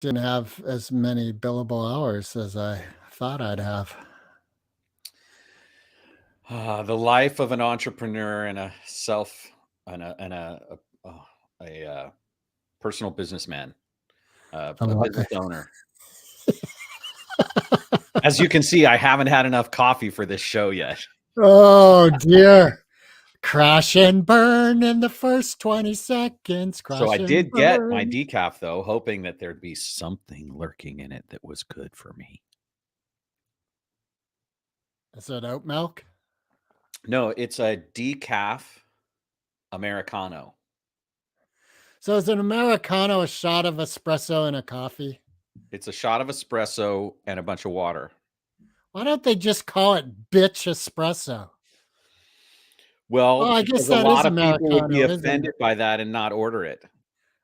Didn't have as many billable hours as I thought I'd have. The life of an entrepreneur and a self and a personal businessman, A a lot. business owner. As you can see, I haven't had enough coffee for this show yet. Oh dear. Crash and burn in the first 20 seconds. So I Crash and did get my burn. decaf though, hoping that there'd be something lurking in it that was good for me. Is it oat milk? No, it's a decaf Americano. So is an Americano a shot of espresso and a coffee? It's a shot of espresso and a bunch of water. Why don't they just call it bitch espresso? Well, Oh, I guess because a that is lot of people would be Americano, isn't it? offended by that and not order it.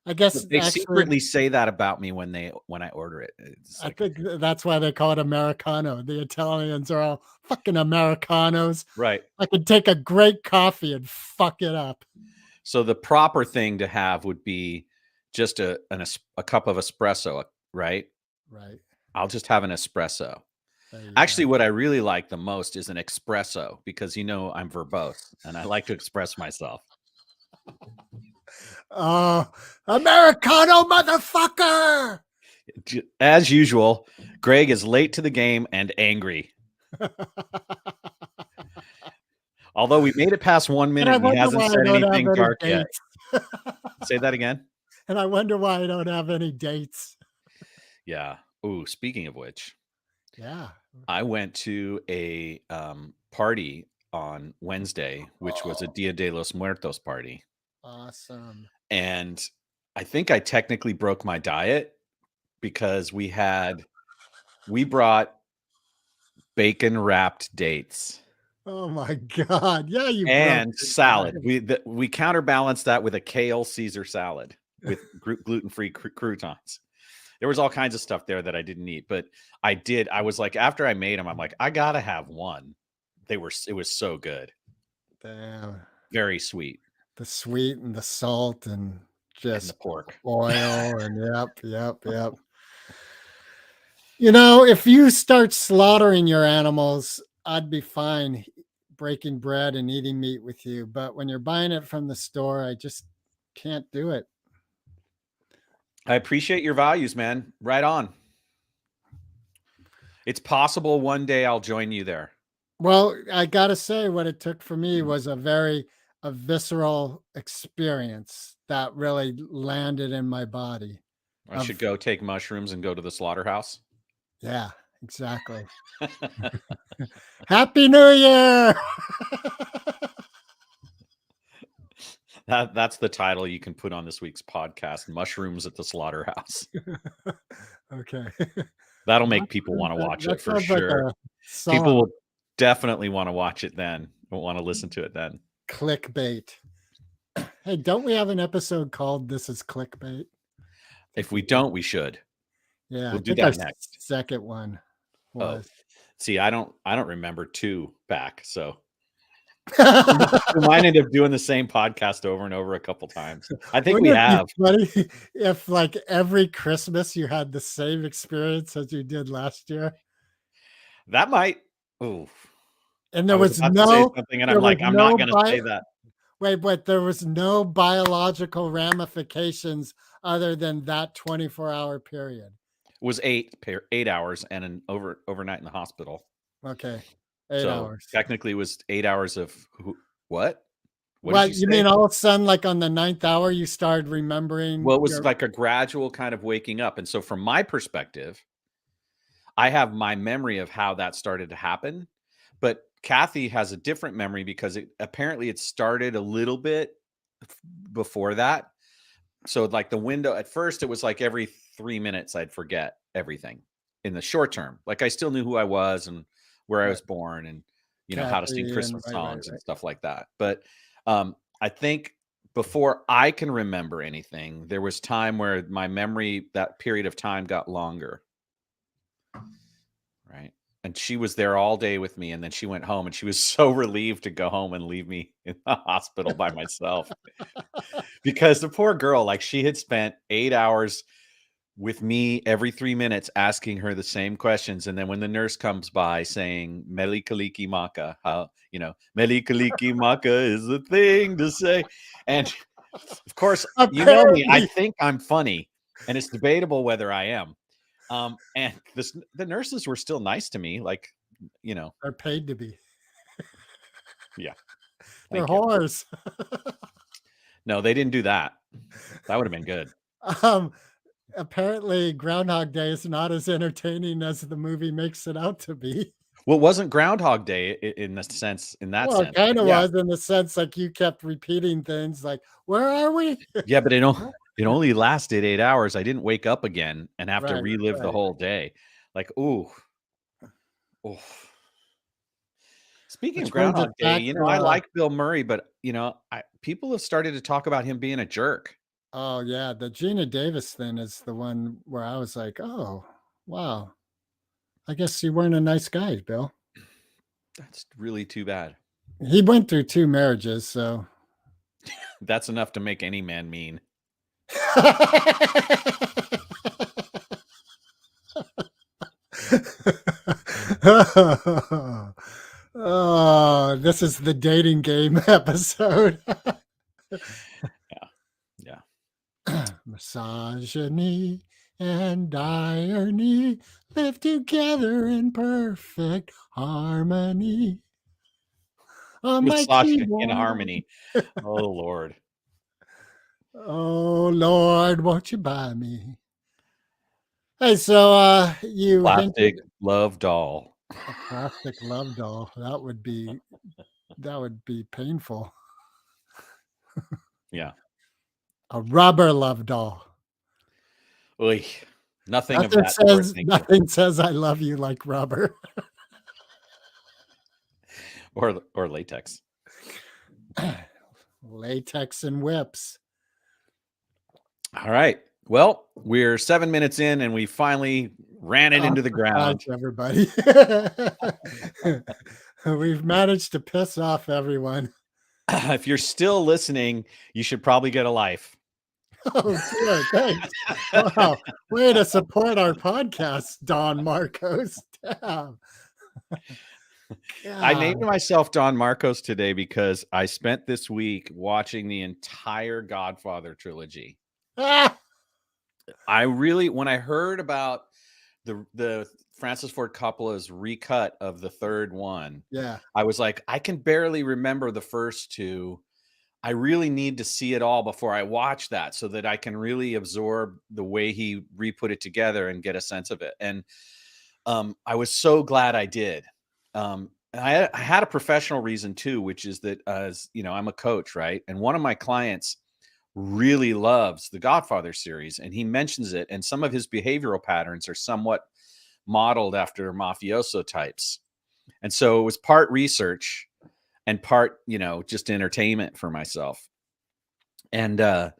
I guess But they actually, secretly say that about me when I order it. It's I like, think that's why they call it Americano. The Italians are all fucking Americanos. right. I could take a great coffee and fuck it up. So the proper thing to have would be just a cup of espresso, right? Right. I'll just have an espresso. There you Actually, go. what I really like the most is an espresso because I'm verbose and I like to express myself. Oh, Americano, motherfucker! As usual, Greg is late to the game and angry. Although we made it past 1 And I minute and he wonder hasn't why I said don't have anything any dark yet. dates. Say that again. And I wonder why I don't have any dates. Yeah. Ooh, speaking of which, Yeah. I went to a party on Wednesday, which was a Dia de los Muertos party. Awesome. And I think I technically broke my diet because we brought bacon wrapped dates Oh my God. Yeah, you broke and your salad. diet. We counterbalanced that with a kale Caesar salad with gluten-free croutons. There was all kinds of stuff there that I didn't eat, but I was like, after I made them, I'm like, I gotta have one. It was so good. Damn. Very sweet. The sweet and the salt and And just the pork. oil and yep. You know, if you start slaughtering your animals, I'd be fine breaking bread and eating meat with you. But when you're buying it from the store, I just can't do it. I appreciate your values, man. Right on. It's possible one day I'll join you there. Well, I gotta say, what it took for me was a visceral experience that really landed in my body. I should Of go take mushrooms and go to the slaughterhouse. yeah, exactly. Happy New Year! That's the title you can put on this week's podcast, Mushrooms at the Slaughterhouse. Okay. That'll make people want to watch That it for sounds like sure. a People song. will definitely want to watch it then. Will want to listen to it then. Clickbait. Hey, don't we have an episode called "This Is Clickbait"? If we don't, we should. Yeah, We'll I do think our that next. second one Oh, was. see, I don't remember 2 back, so we might end up doing the same podcast over and over a couple times. I think we Wouldn't it have. be funny if, like, every Christmas you had the same experience as you did last year? That might. Ooh, And I there was was about to say no something, and there I'm was like, I'm not no going to say that. wait, there was no biological ramifications other than that 24-hour period. It was 8 hours and an overnight in the hospital. Okay, 8 So hours. technically, it was 8 hours of what? What did What, you you say? mean all of a sudden, like, on the 9th hour, you started remembering Well, it was your like a gradual kind of waking up, and so from my perspective, I have my memory of how that started to happen, but Kathy has a different memory because it started a little bit before that. So like the window at first, it was like every 3 minutes I'd forget everything in the short term. Like I still knew who I was and where I right, was born and how to sing Kathy and Christmas right. songs and stuff like that. But I think before I can remember anything, there was time where my memory, that period of time got longer. Right. And she was there all day with me. And then she went home and she was so relieved to go home and leave me in the hospital by myself because the poor girl, like she had spent 8 hours with me every 3 minutes asking her the same questions. And then when the nurse comes by saying Meli Kaliki Maka, how, Meli Kaliki Maka is the thing to say. And of course, you know me, I think I'm funny, and it's debatable whether I am. And the nurses were still nice to me. Like, They're paid to be. Yeah. They're whores. No, they didn't do that. That would have been good. Apparently Groundhog Day is not as entertaining as the movie makes it out to be. Well, it wasn't Groundhog Day in that sense. It kind of was, in the sense like you kept repeating things like, where are we? Yeah, but it only lasted 8 hours. I didn't wake up again and have to relive the whole day. Like, ooh. Speaking of Groundhog Day, I like Bill Murray, but people have started to talk about him being a jerk. Oh yeah, the Gina Davis thing is the one where I was like, oh wow, I guess you weren't a nice guy, Bill. That's really too bad. He went through 2 marriages, so that's enough to make any man mean. Oh, this is the dating game episode. Yeah. Misogyny and irony live together in perfect harmony. Misogyny and harmony. Oh, Lord. Oh, Lord, won't you buy me? Hey, so you plastic love doll. A plastic love doll. That would be painful. Yeah. A rubber love doll. Oy, nothing says I love you like rubber. or latex. Latex and whips. All right. Well, we're 7 minutes in and we finally ran it into the ground. Everybody. We've managed to piss off everyone. If you're still listening, you should probably get a life. Oh, dear, thanks. Wow. Way to support our podcast, Don Marcos. Damn. I named myself Don Marcos today because I spent this week watching the entire Godfather trilogy. Ah! When I heard about the Francis Ford Coppola's recut of the third one, I was like, I can barely remember the first 2. I really need to see it all before I watch that so that I can really absorb the way he re-put it together and get a sense of it. And I was so glad I did. I had a professional reason too, which is that, I'm a coach, right? And one of my clients really loves the Godfather series, and he mentions it, and some of his behavioral patterns are somewhat modeled after mafioso types. And so it was part research and part, just entertainment for myself. And I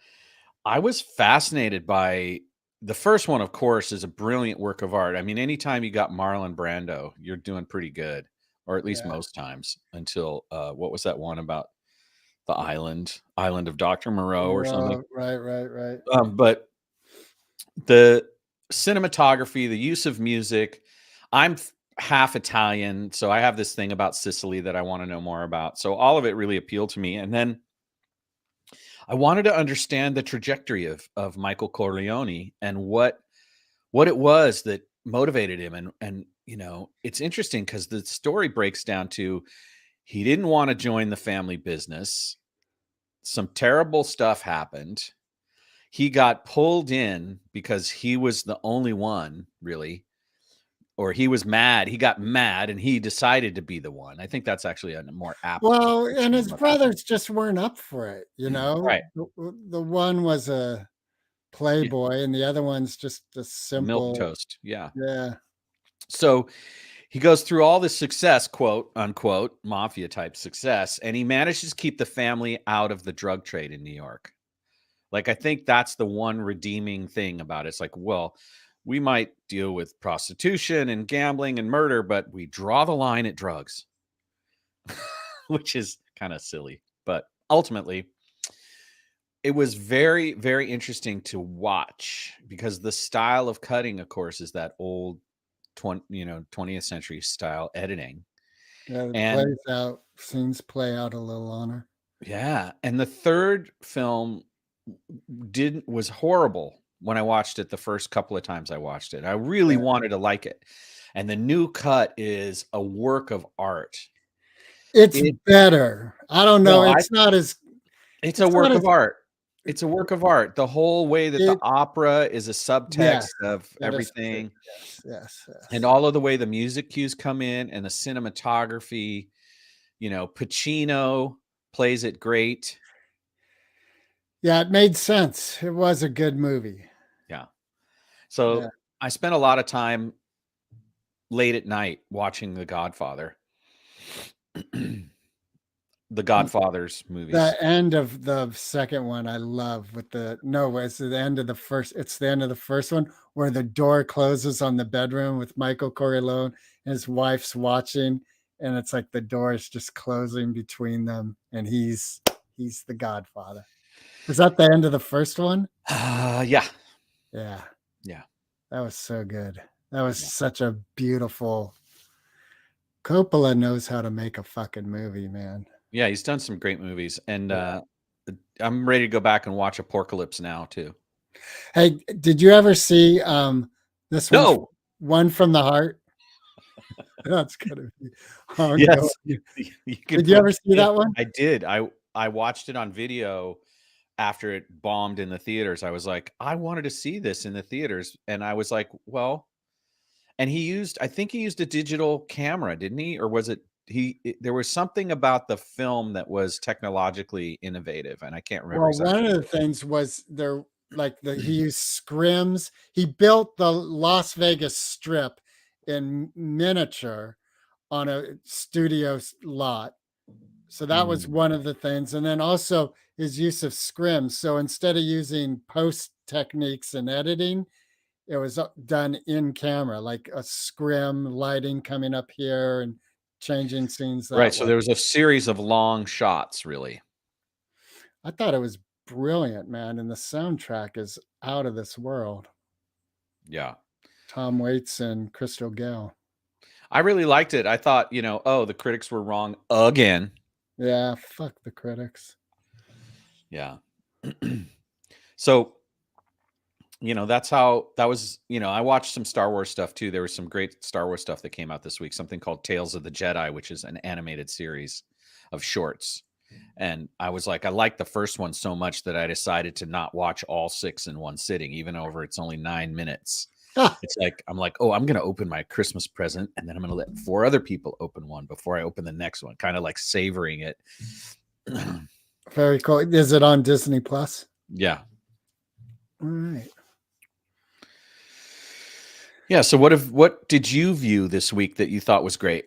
was fascinated by the first one. Of course, is a brilliant work of art. I mean, anytime you got Marlon Brando, you're doing pretty good, or at least most times, until what was that one about the island of Dr. Moreau or something? Right. But the cinematography, the use of music, I'm half Italian, so I have this thing about Sicily that I want to know more about. So all of it really appealed to me. And then I wanted to understand the trajectory of Michael Corleone and what it was that motivated him. And it's interesting because the story breaks down to he didn't want to join the family business. Some terrible stuff happened. He got pulled in because he was the only one, really, or he was mad. He got mad and he decided to be the one. I think that's actually a more apt. Well, and his brothers just weren't up for it, Right. The one was a playboy and the other one's just a simple milk toast. Yeah. So he goes through all this success, quote unquote, mafia type success, and he manages to keep the family out of the drug trade in New York. Like, I think that's the one redeeming thing about it. It's like, well, we might deal with prostitution and gambling and murder, but we draw the line at drugs, which is kind of silly. But ultimately, it was very, very interesting to watch because the style of cutting, of course, is that old 20th century style editing. Yeah, it And plays out, scenes play out a little on her. yeah, and the third film was horrible when I watched it the first couple of times I watched it. I really Yeah. wanted to like it. And the new cut is a work of art. It's It better. I don't know. well, It's not as it's a it's not work as of art. It's a work of art. The whole way that the it opera is a yes, subtext of that is true. everything, Yes, yes, and yes. all of the way the music cues come in and the cinematography, Pacino plays it great. Yeah, it made sense. It was a good movie. Yeah. Yeah. So I spent a lot of time late at night watching The Godfather. The Godfather's movies. The end of the second one I love with it's the end of the first it's the end of the first one where the door closes on the bedroom with Michael Corleone and his wife's watching, and it's like the door is just closing between them, and he's the Godfather. Was that the end of the first one? Yeah. Yeah, Yeah. that was so good. That was Yeah. such a beautiful Coppola knows how to make a fucking movie, man. Yeah, he's done some great movies, and I'm ready to go back and watch Apocalypse Now too. Hey, did you ever see this No. one from the heart? That's gonna be ongoing. Yes. You can Did you put ever see that one? I did. I watched it on video after it bombed in the theaters. I was like, I wanted to see this in the theaters, and I was like, well, and I think he used a digital camera, didn't he? Or was it there was something about the film that was technologically innovative, and I can't remember Well, one exactly. of the things was there, like he used scrims. He built the Las Vegas Strip in miniature on a studio lot. So that was Mm. one of the things. And then also his use of scrims. So instead of using post techniques and editing, it was done in camera, like a scrim lighting coming up here and changing scenes Right, that so way. there was a series of long shots, really. I thought it was brilliant, man. And the soundtrack is out of this world. Yeah. Tom Waits and Crystal Gale. I really liked it. I thought, oh, the critics were wrong again. Yeah, fuck the critics. Yeah. So, that's how that was, I watched some Star Wars stuff too. There was some great Star Wars stuff that came out this week, something called Tales of the Jedi, which is an animated series of shorts. And I was like, I liked the first one so much that I decided to not watch all 6 in one sitting, even over it's only 9 minutes. It's like, I'm like, oh, I'm going to open my Christmas present, and then I'm going to let 4 other people open one before I open the next one, kind of like savoring it. Very cool. Is it on Disney Plus? Yeah. All right. Yeah. So what did you view this week that you thought was great?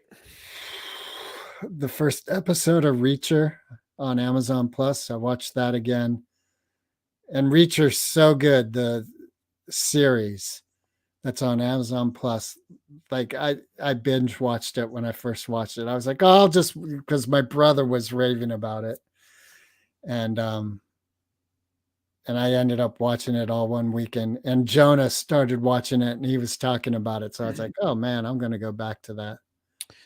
The first episode of Reacher on Amazon Plus. I watched that again. And Reacher's so good, the series that's on Amazon Plus. Like I binge watched it when I first watched it. I was like, oh, I'll just because my brother was raving about it. And I ended up watching it all one weekend. And Jonah started watching it and he was talking about it. So I was like, oh man, I'm gonna go back to that.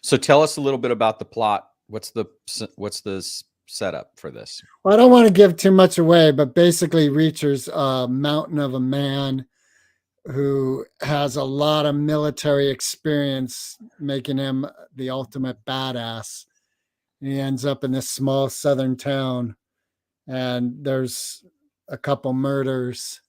So tell us a little bit about the plot. What's the setup for this? Well, I don't want to give too much away, but basically Reacher's a mountain of a man who has a lot of military experience, making him the ultimate badass. He ends up in this small southern town, and there's a couple murders,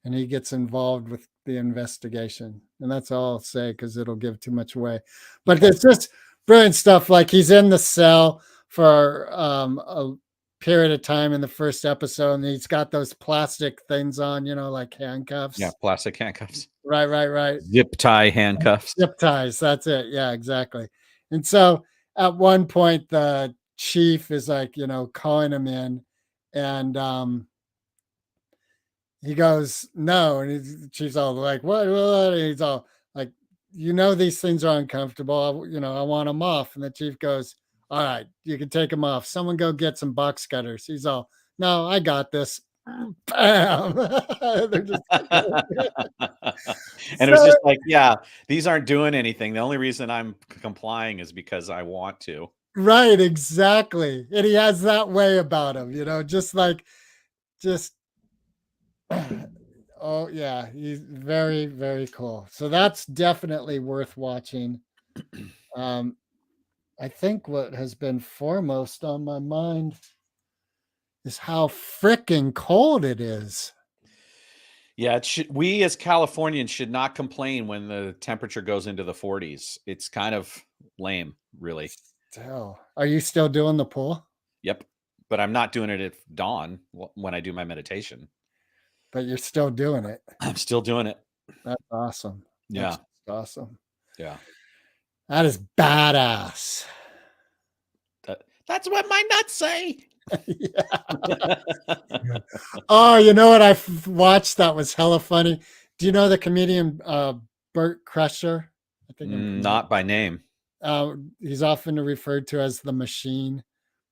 and he gets involved with the investigation. And that's all I'll say because it'll give too much away. But Okay. it's just brilliant stuff. Like he's in the cell for a period of time in the first episode, and he's got those plastic things on, like handcuffs. Yeah, plastic handcuffs. Right. Zip tie handcuffs. Zip ties. That's it. Yeah, exactly. And so at one point, the chief is like, calling him in, and he goes, no. And the chief's all like, what? And he's all like, these things are uncomfortable. I want them off. And the chief goes, all right, you can take them off. Someone go get some box cutters. He's all, no, I got this. Bam. They're just And it was so just like, yeah, these aren't doing anything. The only reason I'm complying is because I want to. right, exactly. And he has that way about him, just oh yeah, he's very, very cool. So that's definitely worth watching. Um, I think what has been foremost on my mind is how freaking cold it is. Yeah, we as Californians should not complain when the temperature goes into the 40s. It's kind of lame, really. Still, are you still doing the pool? Yep. But I'm not doing it at dawn when I do my meditation. But you're still doing it. I'm still doing it. That's awesome. That's Yeah. just awesome. Yeah. That is badass. That's what my nuts say. Yeah. Oh, you know what I watched that was hella funny? Do you know the comedian Bert Kreischer? I think Not by name. he's often referred to as the Machine.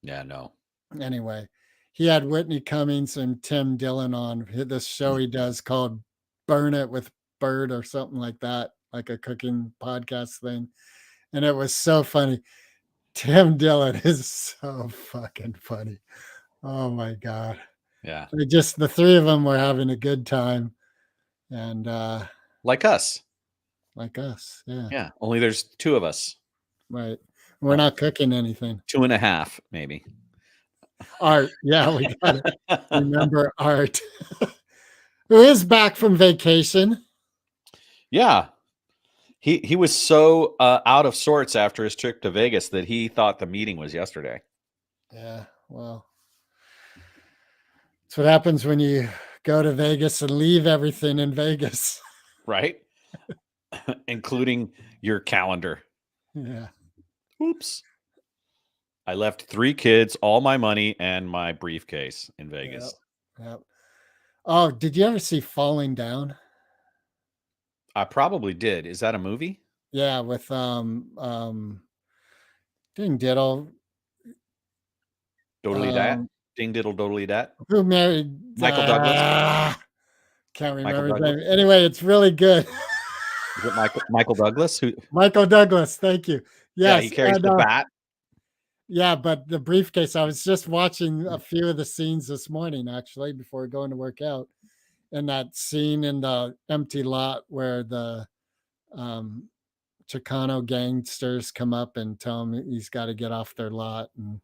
Yeah, no. Anyway, he had Whitney Cummings and Tim Dillon on this show he does called Burn It with Bird or something like that, like a cooking podcast thing. And it was so funny. Tim Dillon is so fucking funny. Oh my God. Yeah. The three of them were having a good time. And like us. Like us. Yeah. Yeah. Only there's two of us. Right. We're not cooking anything. 2.5, maybe. Art. Yeah, we got to remember Art. Who is back from vacation. Yeah. He was so out of sorts after his trip to Vegas that he thought the meeting was yesterday. Yeah, well, that's what happens when you go to Vegas and leave everything in Vegas. Right? Including your calendar. Yeah. Oops. I left 3 kids, all my money, and my briefcase in Vegas. Yep. Oh, did you ever see Falling Down? I probably did. Is that a movie? Yeah, with Ding Diddle. Dodely dat? Ding diddle dodely dat? Who married Michael Douglas? Can't remember his name. Anyway, it's really good. Is it Michael Douglas? Michael Douglas, thank you. Yes, yeah, he carries the bat. Yeah, but the briefcase, I was just watching a few of the scenes this morning, actually, before going to work out. And that scene in the empty lot where the Chicano gangsters come up and tell him he's got to get off their lot. And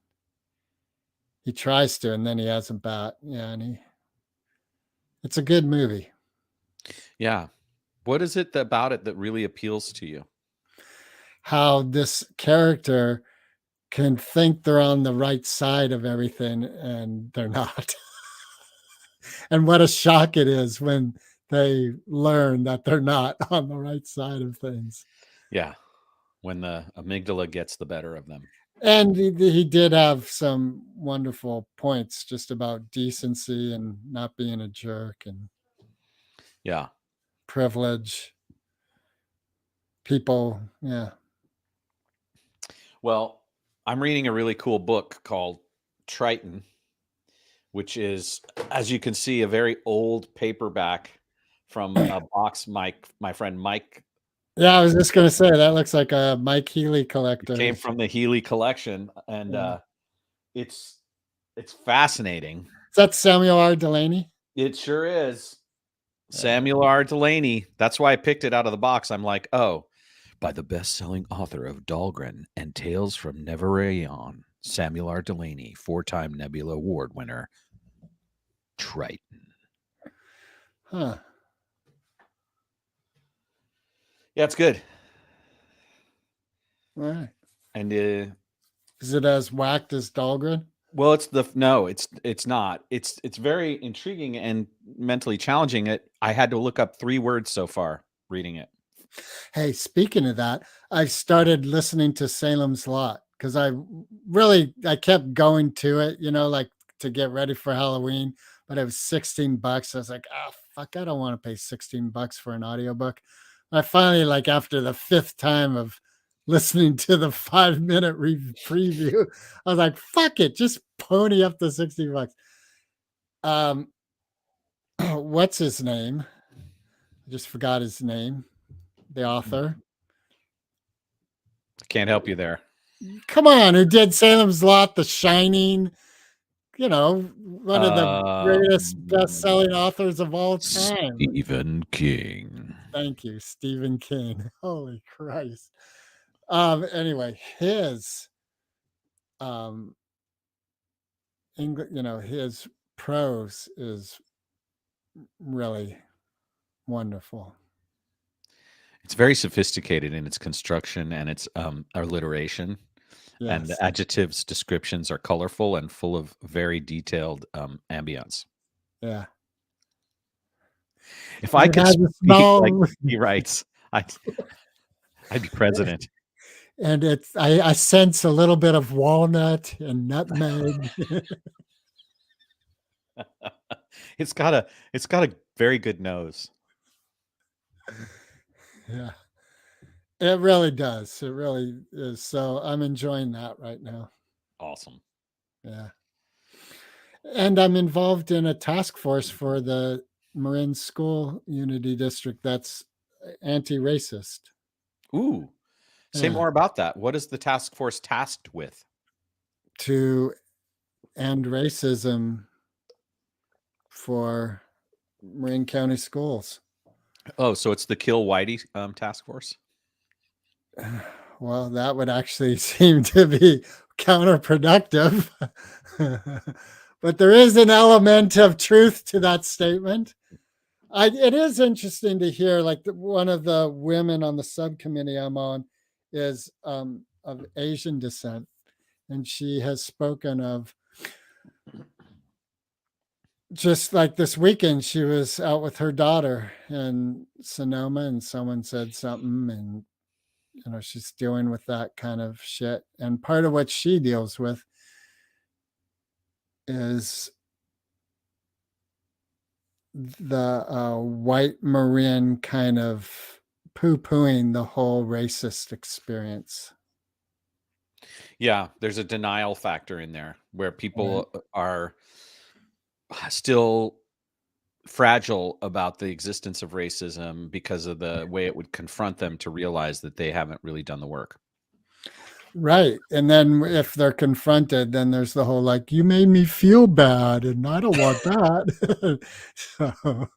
he tries to, and then he has a bat. Yeah, and it's a good movie. Yeah. What is it about it that really appeals to you? How this character can think they're on the right side of everything and they're not. And what a shock it is when they learn that they're not on the right side of things. Yeah. When the amygdala gets the better of them. And he did have some wonderful points just about decency and not being a jerk and yeah, privilege. People, yeah. Well, I'm reading a really cool book called Triton, which is, as you can see, a very old paperback from a box my friend Mike. Yeah, I was just going to say, that looks like a Mike Healy collector. It came from the Healy collection, and it's fascinating. Is that Samuel R. Delaney? It sure is. Samuel R. Delaney. That's why I picked it out of the box. I'm like, oh, by the best-selling author of Dahlgren and Tales from Neverayon, Samuel R. Delaney, 4-time Nebula Award winner. Triton. Huh. Yeah, it's good. All right. And is it as whacked as Dahlgren? Well, it's not. It's very intriguing and mentally challenging. I had to look up 3 words so far reading it. Hey, speaking of that, I started listening to Salem's Lot because I kept going to it, like to get ready for Halloween, but it was $16. I was like, oh, fuck, I don't want to pay $16 for an audiobook. I finally, like after the 5th time of listening to the 5-minute preview, I was like, fuck it, just pony up the $60. what's his name? I just forgot his name. The author. Can't help you there. Come on, who did Salem's Lot, The Shining? You know, one of the greatest best-selling authors of all time. Stephen King. Thank you, Stephen King. Holy Christ. Anyway, his his prose is really wonderful. It's very sophisticated in its construction and its alliteration. And Yes. the adjectives descriptions are colorful and full of very detailed ambience. Yeah. If I It could has a speak like smell, he writes, I'd be president. and I sense a little bit of walnut and nutmeg. It's got a very good nose. Yeah. It really does. It really is. So I'm enjoying that right now. Awesome. Yeah. And I'm involved in a task force for the Marin School Unity District that's anti-racist. Ooh. Say Yeah. more about that. What is the task force tasked with? To end racism for Marin County schools. Oh, so it's the Kill Whitey task force? Well, that would actually seem to be counterproductive. But there is an element of truth to that statement. It is interesting to hear, like one of the women on the subcommittee I'm on is of Asian descent, and she has spoken of just like this weekend, she was out with her daughter in Sonoma, and someone said something, and she's dealing with that kind of shit. And part of what she deals with is the white Marin kind of poo-pooing the whole racist experience. Yeah, there's a denial factor in there where people are still fragile about the existence of racism because of the way it would confront them to realize that they haven't really done the work. Right. And then if they're confronted, then there's the whole like, you made me feel bad and I don't want that. So,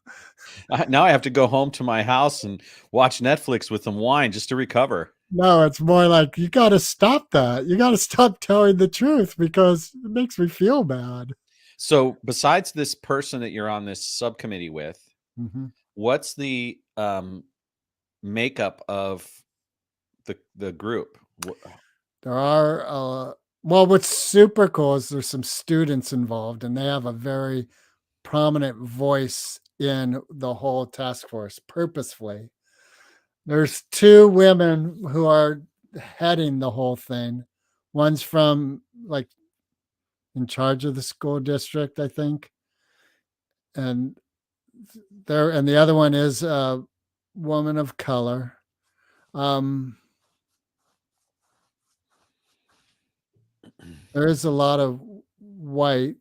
Now I have to go home to my house and watch Netflix with some wine just to recover. no, it's more like you got to stop that. You got to stop telling the truth because it makes me feel bad. So besides this person that you're on this subcommittee with, what's the makeup of the group? There are, well, what's super cool is there's some students involved and they have a very prominent voice in the whole task force purposefully. There's two women who are heading the whole thing. One's from like in charge of the school district, I think. And the other one is a woman of color. There is a lot of white,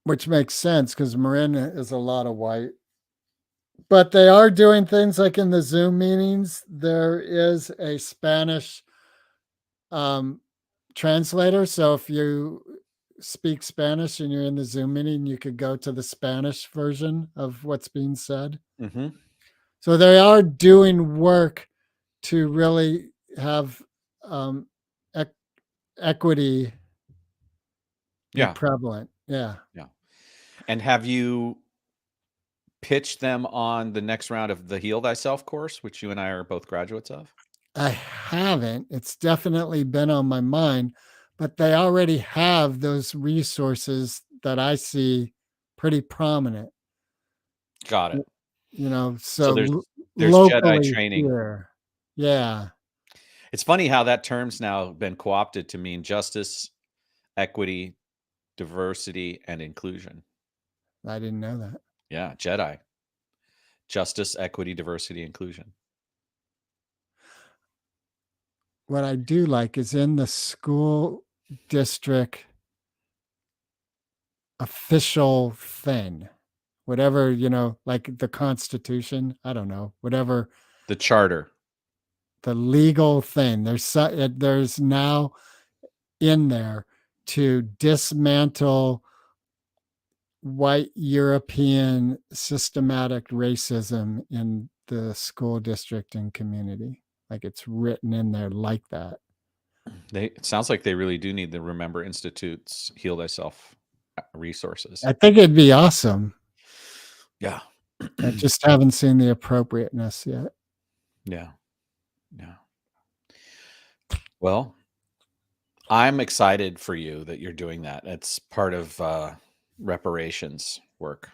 which makes sense because Marin is a lot of white. But they are doing things like in the Zoom meetings, there is a Spanish translator. So if you speak Spanish and you're in the Zoom meeting, you could go to the Spanish version of what's being said. So they are doing work to really have equity be prevalent. Yeah. And have you pitched them on the next round of the Heal Thyself course, which you and I are both graduates of? I haven't. It's definitely been on my mind, but they already have those resources that I see pretty prominent. Got it. So So there's Jedi locally training. here. Yeah. It's funny how that term's now been co-opted to mean justice, equity, diversity, and inclusion. I didn't know that. Yeah, Jedi. Justice, equity, diversity, inclusion. What I do like is in the school district official thing, whatever, like the Constitution, I don't know, whatever The charter. the legal thing. There's now in there to dismantle white European systematic racism in the school district and community. Like it's written in there like that. It sounds like they really do need the Remember Institute's Heal Thyself resources. I think it'd be awesome. Yeah. I just haven't seen the appropriateness yet. Yeah. Well, I'm excited for you that you're doing that. It's part of reparations work.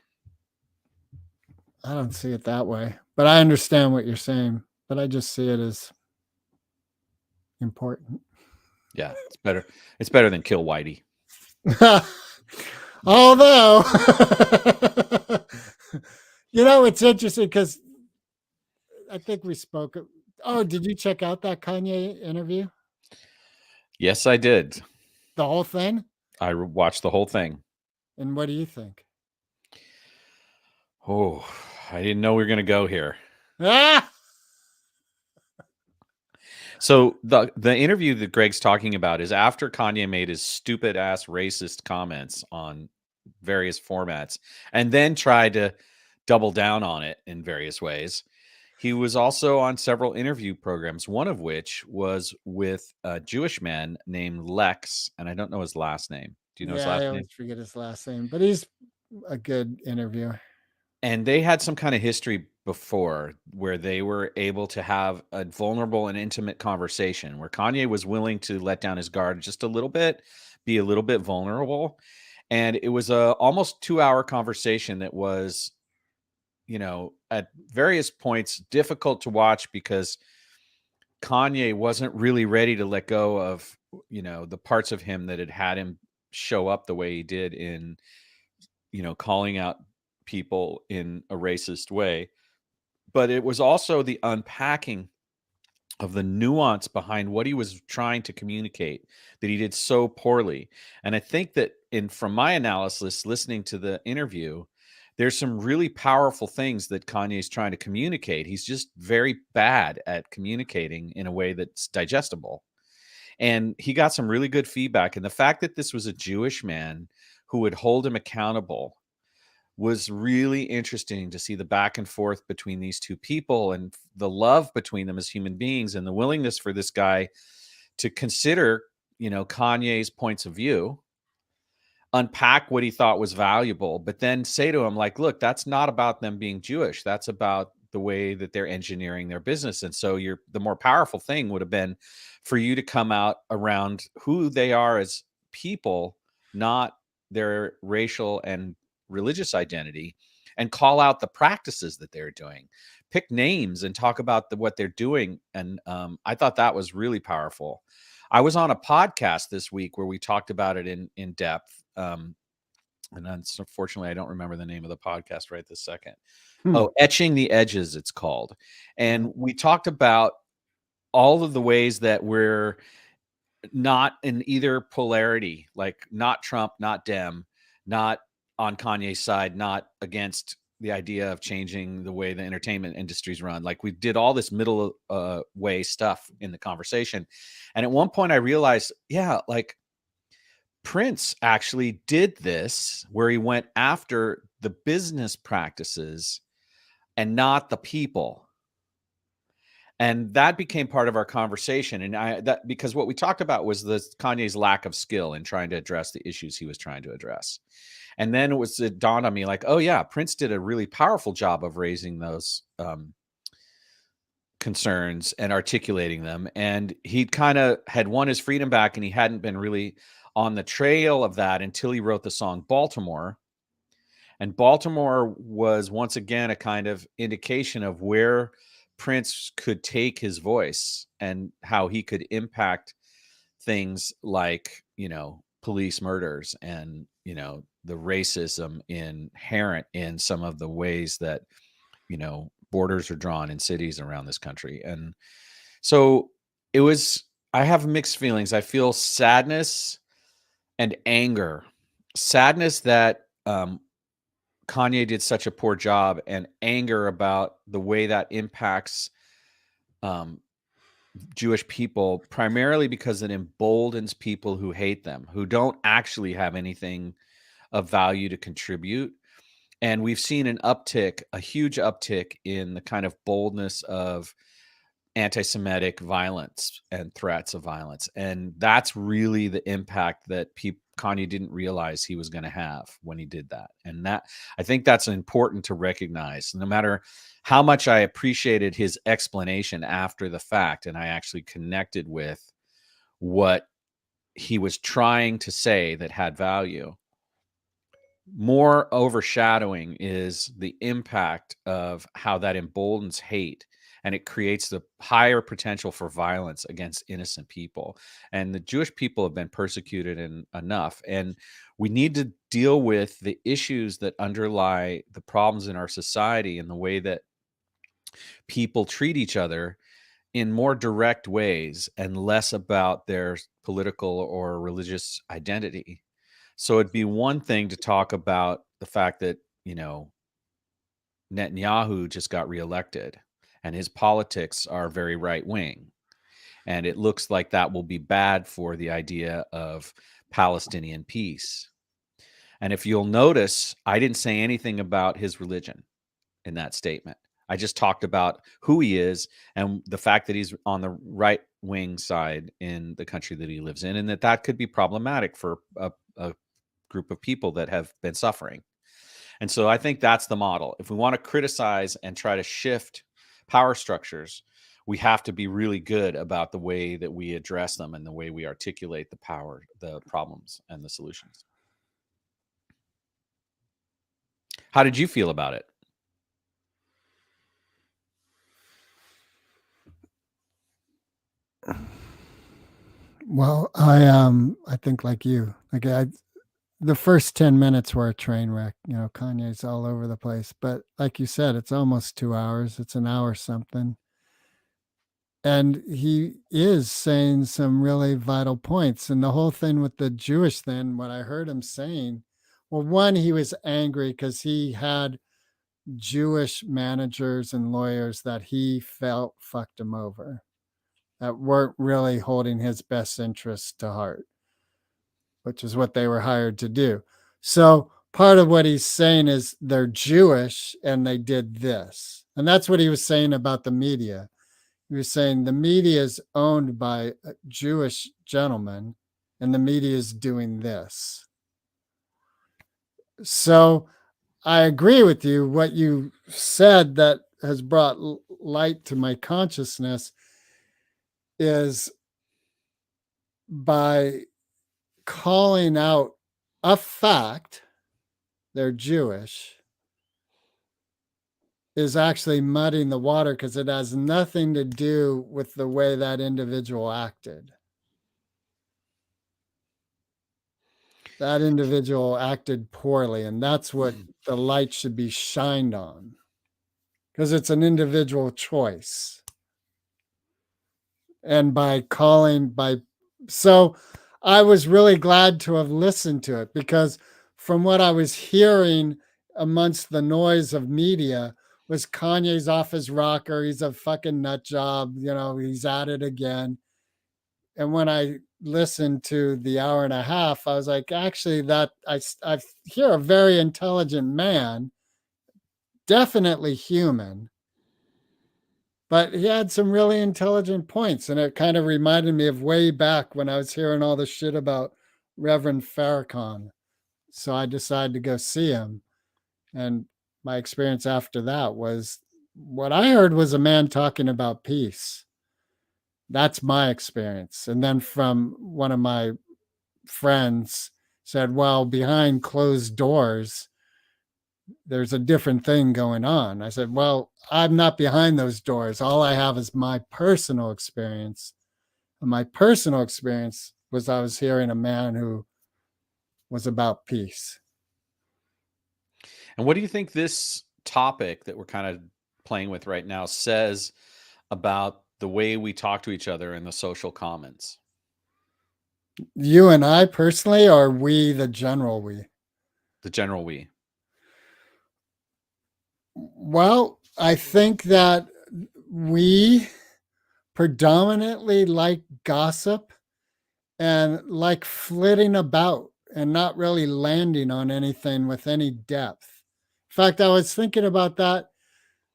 I don't see it that way, but I understand what you're saying. But I just see it as important. Yeah, it's better. It's better than kill Whitey. Although, it's interesting because I think we spoke. Oh, did you check out that Kanye interview? Yes, I did. The whole thing? I watched the whole thing. And what do you think? Oh, I didn't know we were going to go here. Ah! So the interview that Greg's talking about is after Kanye made his stupid ass racist comments on various formats and then tried to double down on it in various ways. He was also on several interview programs, one of which was with a Jewish man named Lex, and I don't know his last name. Do you know his last I name? always forget his last name, but he's a good interviewer. And they had some kind of history before where they were able to have a vulnerable and intimate conversation where Kanye was willing to let down his guard just a little bit, be a little bit vulnerable. And it was a almost 2-hour conversation that was, at various points difficult to watch because Kanye wasn't really ready to let go of, the parts of him that had him show up the way he did in, calling out people in a racist way. But it was also the unpacking of the nuance behind what he was trying to communicate that he did so poorly. And I think that from my analysis, listening to the interview, there's some really powerful things that Kanye's trying to communicate. He's just very bad at communicating in a way that's digestible. And he got some really good feedback. And the fact that this was a Jewish man who would hold him accountable was really interesting to see the back and forth between these two people and the love between them as human beings and the willingness for this guy to consider, Kanye's points of view, unpack what he thought was valuable, but then say to him, like, look, that's not about them being Jewish. That's about the way that they're engineering their business. And so the more powerful thing would have been for you to come out around who they are as people, not their racial and religious identity, and call out the practices that they're doing, pick names and talk about what they're doing. And I thought that was really powerful. I was on a podcast this week where we talked about it in depth. And unfortunately, I don't remember the name of the podcast right this second. Oh, Etching the Edges, it's called. And we talked about all of the ways that we're not in either polarity, like not Trump, not Dem, not on Kanye's side, not against the idea of changing the way the entertainment industries run. Like we did all this middle way stuff in the conversation. And at one point I realized, like Prince actually did this where he went after the business practices and not the people. And that became part of our conversation. And because what we talked about was Kanye's lack of skill in trying to address the issues he was trying to address. And then it dawned on me like, oh yeah, Prince did a really powerful job of raising those concerns and articulating them. And he kind of had won his freedom back, and he hadn't been really on the trail of that until he wrote the song Baltimore. And Baltimore was once again a kind of indication of where Prince could take his voice and how he could impact things like, police murders and, the racism inherent in some of the ways that, borders are drawn in cities around this country. And so I have mixed feelings. I feel sadness and anger sadness that Kanye did such a poor job, and anger about the way that impacts um, Jewish people, primarily because it emboldens people who hate them, who don't actually have anything of value to contribute. And we've seen an uptick, a huge uptick in the kind of boldness of anti-Semitic violence and threats of violence. And that's really the impact that Kanye didn't realize he was going to have when he did that. And that, I think that's important to recognize, no matter how much I appreciated his explanation after the fact. And I actually connected with what he was trying to say that had value. More overshadowing is the impact of how that emboldens hate, and it creates the higher potential for violence against innocent people. And the Jewish people have been persecuted enough, and we need to deal with the issues that underlie the problems in our society and the way that people treat each other in more direct ways and less about their political or religious identity. So it'd be one thing to talk about the fact that, Netanyahu just got reelected and his politics are very right wing. And it looks like that will be bad for the idea of Palestinian peace. And if you'll notice, I didn't say anything about his religion in that statement. I just talked about who he is and the fact that he's on the right wing side in the country that he lives in, and that could be problematic for a group of people that have been suffering. And so I think that's the model. If we want to criticize and try to shift power structures, we have to be really good about the way that we address them and the way we articulate the problems and the solutions. How did you feel about it? Well, I think like you. The first 10 minutes were a train wreck. Kanye's all over the place. But like you said, it's almost 2 hours. It's an hour something. And he is saying some really vital points. And the whole thing with the Jewish thing, what I heard him saying, well, one, he was angry because he had Jewish managers and lawyers that he felt fucked him over, that weren't really holding his best interests to heart, which is what they were hired to do. So part of what he's saying is they're Jewish and they did this. And that's what he was saying about the media. He was saying the media is owned by Jewish gentlemen and the media is doing this. So I agree with you. What you said that has brought light to my consciousness is by calling out a fact, they're Jewish, is actually muddying the water because it has nothing to do with the way that individual acted. That individual acted poorly, and that's what the light should be shined on, because it's an individual choice. And so I was really glad to have listened to it, because from what I was hearing amongst the noise of media was Kanye's off his rocker. He's a fucking nut job. He's at it again. And when I listened to the hour and a half, I was like, actually, that I hear a very intelligent man, definitely human, but he had some really intelligent points. And it kind of reminded me of way back when I was hearing all this shit about Reverend Farrakhan. So I decided to go see him. And my experience after that was, what I heard was a man talking about peace. That's my experience. And then from one of my friends said, well, behind closed doors, there's a different thing going on. I said, well, I'm not behind those doors. All I have is my personal experience. And my personal experience was I was hearing a man who was about peace. And what do you think this topic that we're kind of playing with right now says about the way we talk to each other in the social commons? You and I personally, or we, the general we? The general we. Well, I think that we predominantly like gossip and like flitting about and not really landing on anything with any depth. In fact, I was thinking about that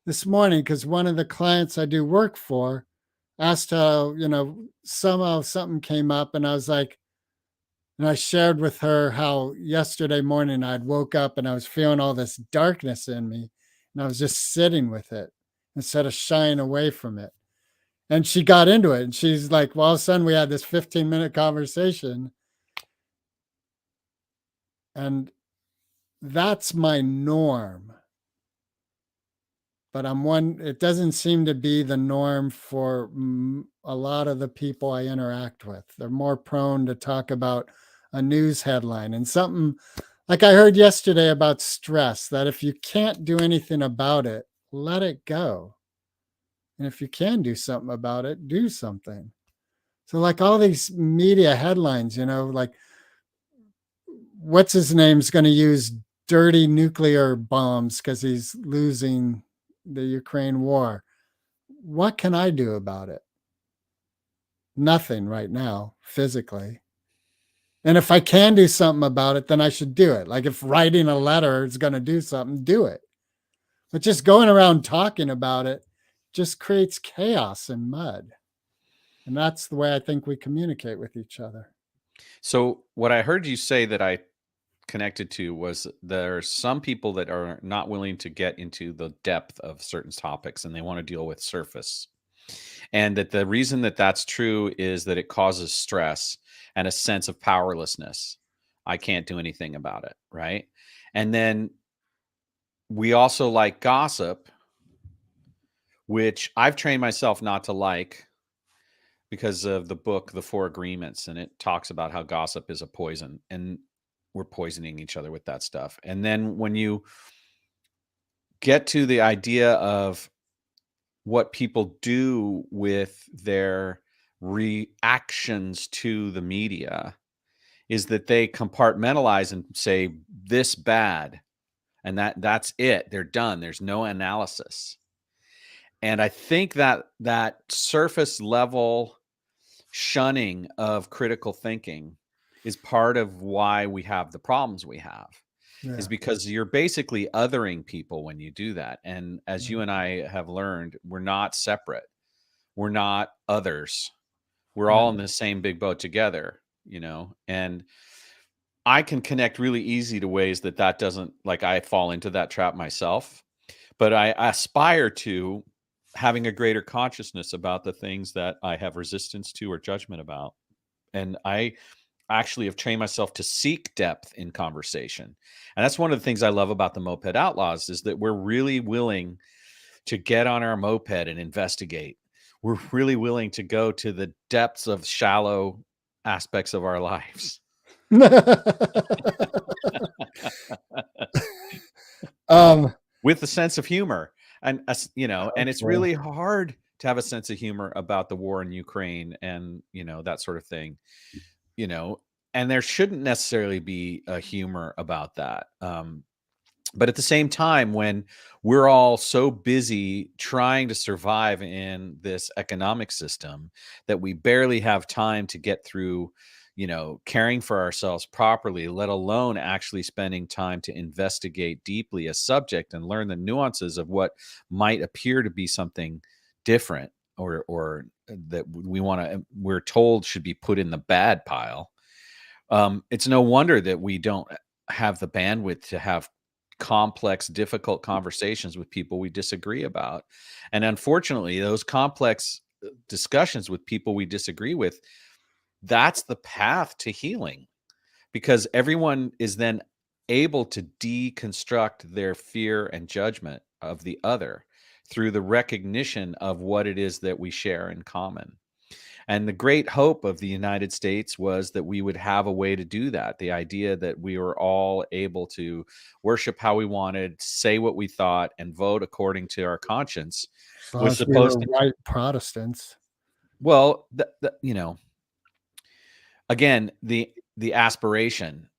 this morning because one of the clients I do work for asked how, somehow something came up, and I was like, and I shared with her how yesterday morning I'd woke up and I was feeling all this darkness in me, and I was just sitting with it instead of shying away from it. And she got into it, and she's like, well, all of a sudden we had this 15-minute conversation. And that's my norm. But it doesn't seem to be the norm for a lot of the people I interact with. They're more prone to talk about a news headline and something like I heard yesterday about stress, that if you can't do anything about it, let it go. And if you can do something about it, do something. So, like all these media headlines, like what's his name's going to use dirty nuclear bombs because he's losing the Ukraine war. What can I do about it? Nothing right now, physically. And if I can do something about it, then I should do it. Like if writing a letter is going to do something, do it. But just going around talking about it just creates chaos and mud. And that's the way I think we communicate with each other. So what I heard you say that I connected to was there are some people that are not willing to get into the depth of certain topics and they want to deal with surface. And that the reason that that's true is that it causes stress and a sense of powerlessness. I can't do anything about it, right? And then we also like gossip, which I've trained myself not to like because of the book The Four Agreements, and it talks about how gossip is a poison and we're poisoning each other with that stuff. And then when you get to the idea of what people do with their reactions to the media, is that they compartmentalize and say this bad, and that's it, they're done, there's no analysis. And I think that that surface level shunning of critical thinking is part of why we have the problems we have, is Yeah. because you're basically othering people when you do that. And as you and I have learned, we're not separate. We're not others. We're all in the same big boat together, and I can connect really easy to ways that doesn't, like, I fall into that trap myself, but I aspire to having a greater consciousness about the things that I have resistance to or judgment about. And I actually have trained myself to seek depth in conversation. And that's one of the things I love about the Moped Outlaws, is that we're really willing to get on our moped and investigate. We're really willing to go to the depths of shallow aspects of our lives. With a sense of humor. And and it's really hard to have a sense of humor about the war in Ukraine and that sort of thing. And there shouldn't necessarily be a humor about that. But at the same time, when we're all so busy trying to survive in this economic system that we barely have time to get through, caring for ourselves properly, let alone actually spending time to investigate deeply a subject and learn the nuances of what might appear to be something different, or that we're told should be put in the bad pile. It's no wonder that we don't have the bandwidth to have complex, difficult conversations with people we disagree about. And unfortunately, those complex discussions with people we disagree with, that's the path to healing, because everyone is then able to deconstruct their fear and judgment of the other through the recognition of what it is that we share in common. And the great hope of the United States was that we would have a way to do that. The idea that we were all able to worship how we wanted, say what we thought, and vote according to our conscience As long was as we were supposed to. white Protestants. Well, again, the aspiration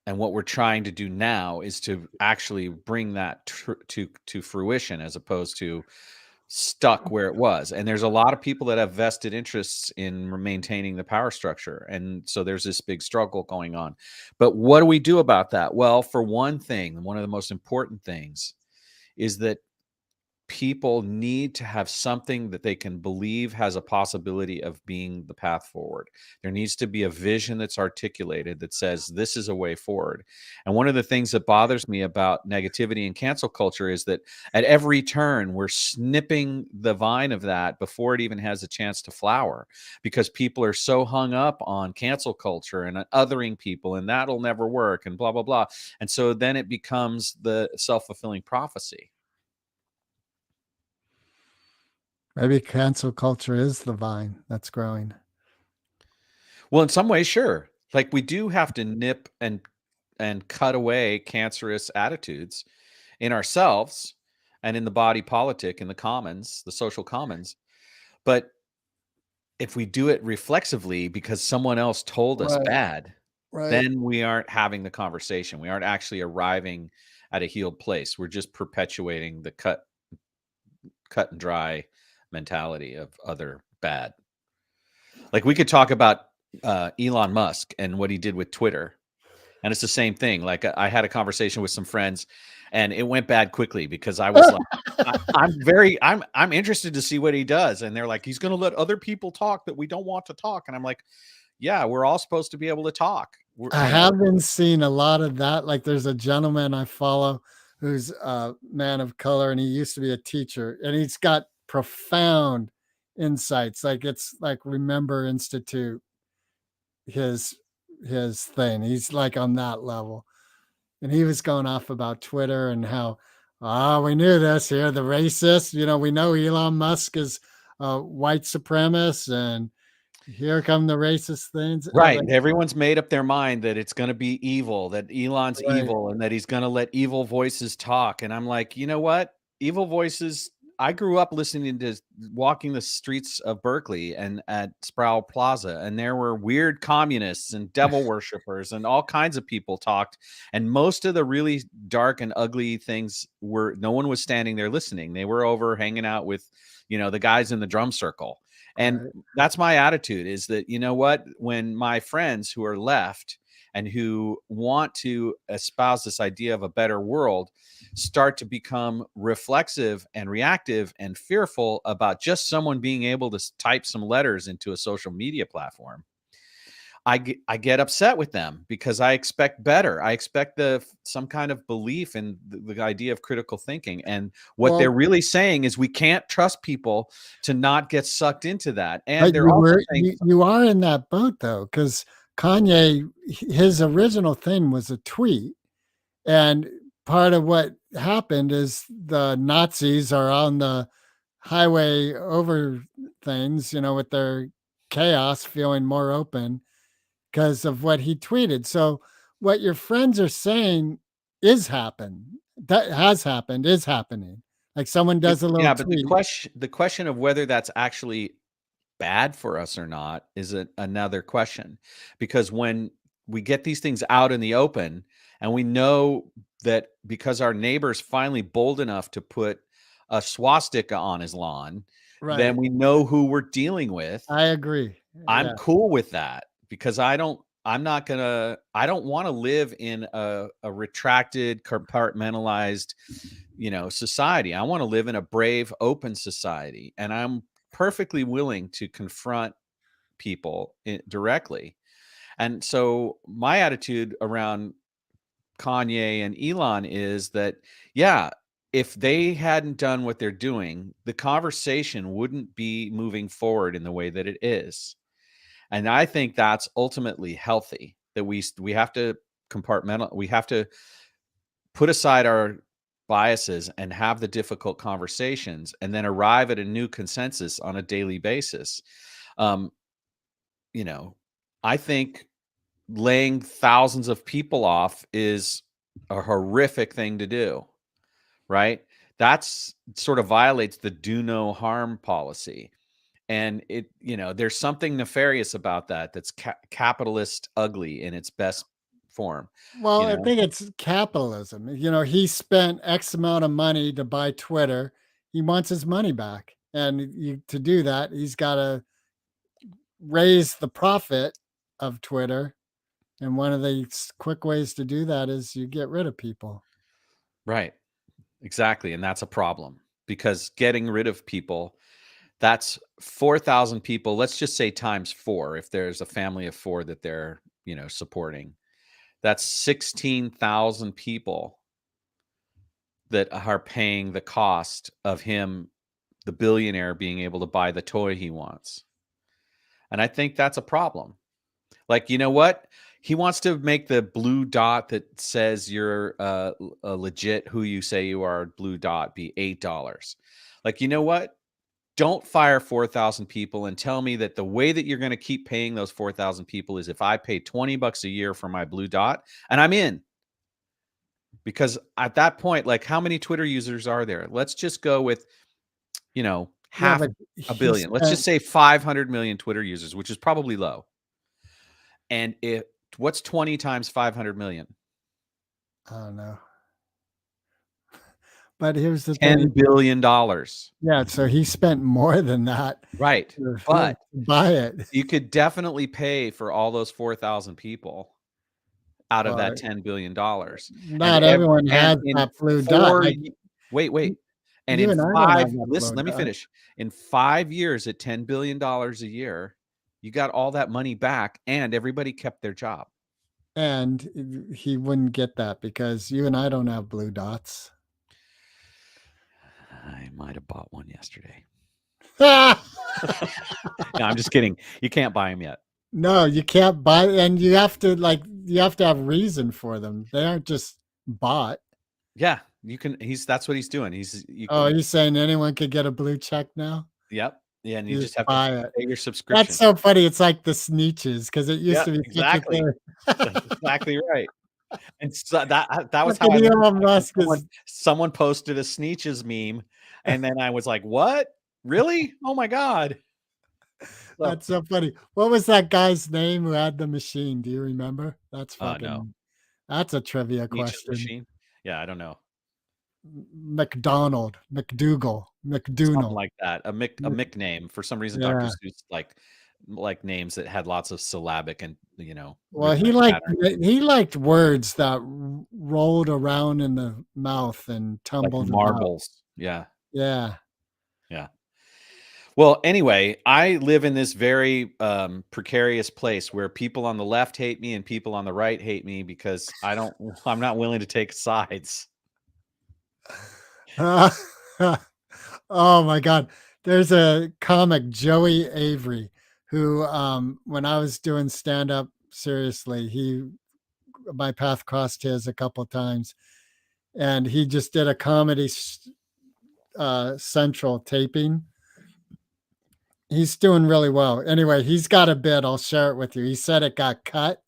and what we're trying to do now is to actually bring that to fruition, as opposed to stuck where it was. And there's a lot of people that have vested interests in maintaining the power structure, and so there's this big struggle going on. But what do we do about that? Well, for one thing, one of the most important things is that people need to have something that they can believe has a possibility of being the path forward. There needs to be a vision that's articulated that says this is a way forward. And one of the things that bothers me about negativity and cancel culture is that at every turn, we're snipping the vine of that before it even has a chance to flower, because people are so hung up on cancel culture and othering people, and that'll never work, and blah, blah, blah. And so then it becomes the self-fulfilling prophecy. Maybe cancel culture is the vine that's growing. Well, in some ways, sure. Like, we do have to nip and cut away cancerous attitudes in ourselves and in the body politic, in the commons, the social commons. But if we do it reflexively because someone else told us Right. bad, Right. then we aren't having the conversation. We aren't actually arriving at a healed place. We're just perpetuating the cut and dry mentality of other bad. Like, we could talk about Elon Musk and what he did with Twitter, and it's the same thing. Like, I had a conversation with some friends, and it went bad quickly because I was like, I'm interested to see what he does, and they're like, he's going to let other people talk that we don't want to talk, and I'm like, yeah, we're all supposed to be able to talk. I haven't seen a lot of that. Like, there's a gentleman I follow who's a man of color, and he used to be a teacher, and he's got profound insights. Like, it's like Remember Institute, his thing. He's like on that level. And he was going off about Twitter and how, we knew this here, the racist, we know Elon Musk is a white supremacist, and here come the racist things. Right. Everyone's made up their mind that it's going to be evil, that Elon's Right. evil, and that he's going to let evil voices talk. And I'm like, you know what? Evil voices. I grew up listening to walking the streets of Berkeley and at Sproul Plaza, and there were weird communists and devil worshippers and all kinds of people talked. And most of the really dark and ugly things no one was standing there listening. They were over hanging out with, the guys in the drum circle. And Right. that's my attitude, is that, you know what, when my friends who are left and who want to espouse this idea of a better world start to become reflexive and reactive and fearful about just someone being able to type some letters into a social media platform, I get upset with them, because I expect better. I expect some kind of belief in the idea of critical thinking. And what they're really saying is we can't trust people to not get sucked into that. And they're also saying, you are in that boat though, because Kanye, his original thing was a tweet. And part of what happened is the Nazis are on the highway over things, with their chaos, feeling more open because of what he tweeted. So what your friends are saying is has happened, is happening. Like, someone does a little yeah, but tweet. the question of whether that's actually bad for us or not is another question. Because when we get these things out in the open, and we know that because our neighbor's finally bold enough to put a swastika on his lawn, then Right. we know who we're dealing with. I agree. I'm Yeah. cool with that, because I don't want to live in a retracted, compartmentalized, society. I want to live in a brave, open society. And I'm perfectly willing to confront people directly. And so my attitude around Kanye and Elon is that, yeah, if they hadn't done what they're doing, the conversation wouldn't be moving forward in the way that it is. And I think that's ultimately healthy, that we have to we have to put aside our biases and have the difficult conversations, and then arrive at a new consensus on a daily basis. Um, I think laying thousands of people off is a horrific thing to do, right? That's sort of violates the do no harm policy. And it, there's something nefarious about that. That's capitalist ugly in its best form. Well, You I know, think it's capitalism. He spent X amount of money to buy Twitter. He wants his money back. And to do that, he's got to raise the profit of Twitter. And one of the quick ways to do that is you get rid of people. right? Exactly, and that's a problem because getting rid of people, that's 4,000 people. Let's just say times 4. If there's a family of 4 that they're supporting, that's 16,000 people that are paying the cost of him, the billionaire, being able to buy the toy he wants. And I think that's a problem. Like, you know what? He wants to make the blue dot that says you're a legit who you say you are, blue dot, be $8. Like, you know what? Don't fire 4,000 people and tell me that the way that you're going to keep paying those 4,000 people is if I pay $20 a year for my blue dot, and I'm in. Because at that point, like, how many Twitter users are there? Let's just go with, half but a billion. Let's just say 500 million Twitter users, which is probably low. And what's 20 times 500 million? I don't know. But here's the $10 thing. billion. Yeah, so he spent more than that. Right. To But buy it. you could definitely pay for all those 4,000 people out of that $10 billion. Not everyone has that blue dot. Wait. And you in and I don't have 5, that listen, blue let me dot. finish. In 5 years at $10 billion a year, you got all that money back and everybody kept their job. And he wouldn't get that because you and I don't have blue dots. I might have bought one yesterday. No, No, I'm just kidding. You can't buy them yet. you can't buy, and you have to have reason for them. They aren't just bought. Yeah, you can. That's what he's doing. Are you saying anyone could get a blue check now? Yep. Yeah, and you You just have buy to it. pay your subscription. That's so funny. It's like the Sneetches because it used Yeah, to be exactly. That's exactly right. And so that was how I Elon learned. Musk is. Someone posted a Sneetches meme, and then I was like, "What? Really? Oh my god!" That's so funny. What was that guy's name who had the machine? Do you remember? That's fucking. No. That's a trivia Sneetches question. machine? Yeah, I don't know. McDonald, McDougal, Something McDoonall. like that. A Mick name. For some reason, Dr. Yeah. Seuss like names that had lots of syllabic and Well, rhythmic he liked words that rolled around in the mouth and like tumbled about. marbles. Yeah. Yeah. Yeah. Well, anyway, I live in this very precarious place where people on the left hate me and people on the right hate me because I'm not willing to take sides. Oh my God. There's a comic, Joey Avery, who when I was doing stand-up seriously, my path crossed his a couple of times. And he just did a comedy central taping. He's doing really well. Anyway, he's got a bit. I'll share it with you. He said it got cut,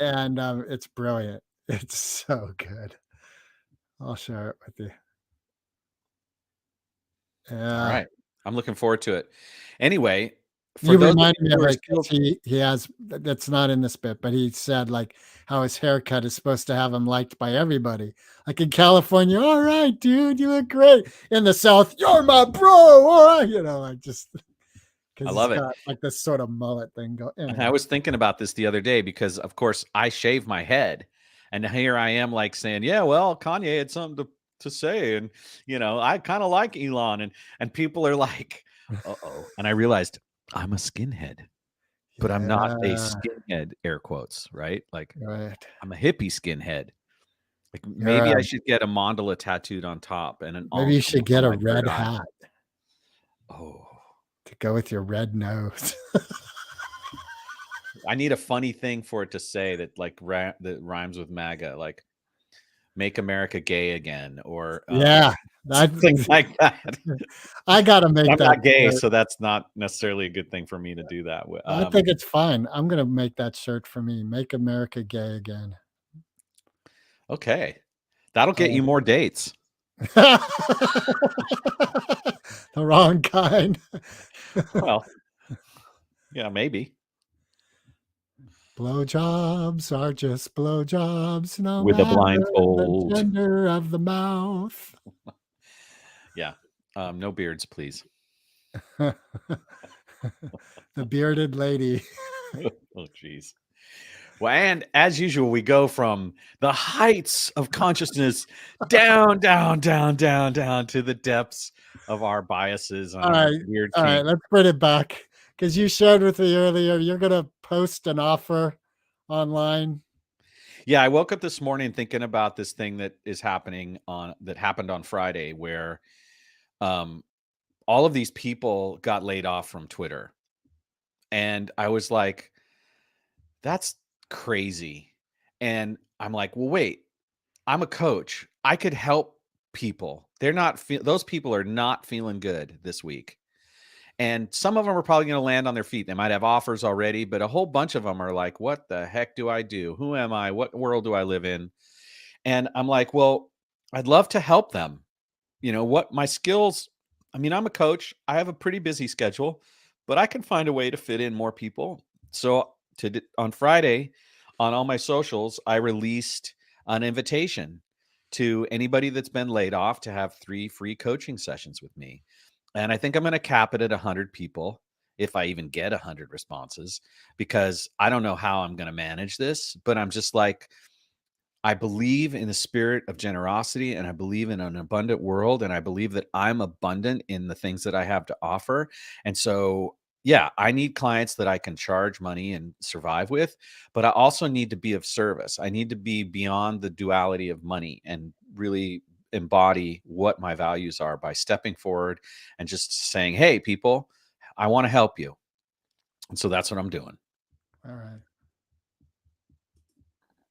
and it's brilliant. It's so good. I'll share it with you. Yeah. All right. I'm looking forward to it. Anyway, You remind me of it. He has, that's not in this bit, but he said like how his haircut is supposed to have him liked by everybody. Like in California, all right, dude, you look great. In the South, you're my bro. All right, I just I love it. Got like this sort of mullet thing going. And I was thinking about this the other day because, of course, I shave my head, and here I am like saying, "Yeah, well, Kanye had something to say, and I kind of like Elon," and people are like, "Uh-oh," and I realized I'm a skinhead, but I'm not a skinhead, air quotes, right? Like, I'm a hippie skinhead. Like maybe I should get a mandala tattooed on top and maybe you should get a red hat. hat. Oh. To go with your red nose. I need a funny thing for it to say that that rhymes with MAGA, like "Make America Gay Again," or things like that. I gotta make I'm that. not gay, so that's not necessarily a good thing for me to do that with. I think it's fine. I'm gonna make that shirt for me. Make America Gay Again. Okay, that'll get you more dates. The wrong kind. Well, yeah, maybe. Blowjobs are just blowjobs, no With a matter the blindfold. gender of the mouth. Yeah. No beards, please. The bearded lady. Oh, geez. Well, and as usual, we go from the heights of consciousness down, down, down, down, down to the depths of our biases and All our right, weird all right, kink. let's bring it back because you shared with me earlier you're gonna post an offer online. Yeah, I woke up this morning thinking about this thing that happened on Friday, where um, all of these people got laid off from Twitter, and I was like, "That's crazy." And I'm like, "Well, wait, I'm a coach. I could help people. Those people are not feeling good this week." And some of them are probably going to land on their feet. They might have offers already, but a whole bunch of them are like, what the heck do I do? Who am I? What world do I live in? And I'm like, well, I'd love to help them. What my skills, I mean, I'm a coach. I have a pretty busy schedule, but I can find a way to fit in more people. So on Friday, on all my socials, I released an invitation to anybody that's been laid off to have 3 free coaching sessions with me. And I think I'm going to cap it at 100 people if I even get 100 responses, because I don't know how I'm going to manage this, but I'm just like, I believe in the spirit of generosity, and I believe in an abundant world, and I believe that I'm abundant in the things that I have to offer. And so, yeah, I need clients that I can charge money and survive with, but I also need to be of service. I need to be beyond the duality of money and really embody what my values are by stepping forward and just saying, "Hey, people, I want to help you." And so that's what I'm doing. All right.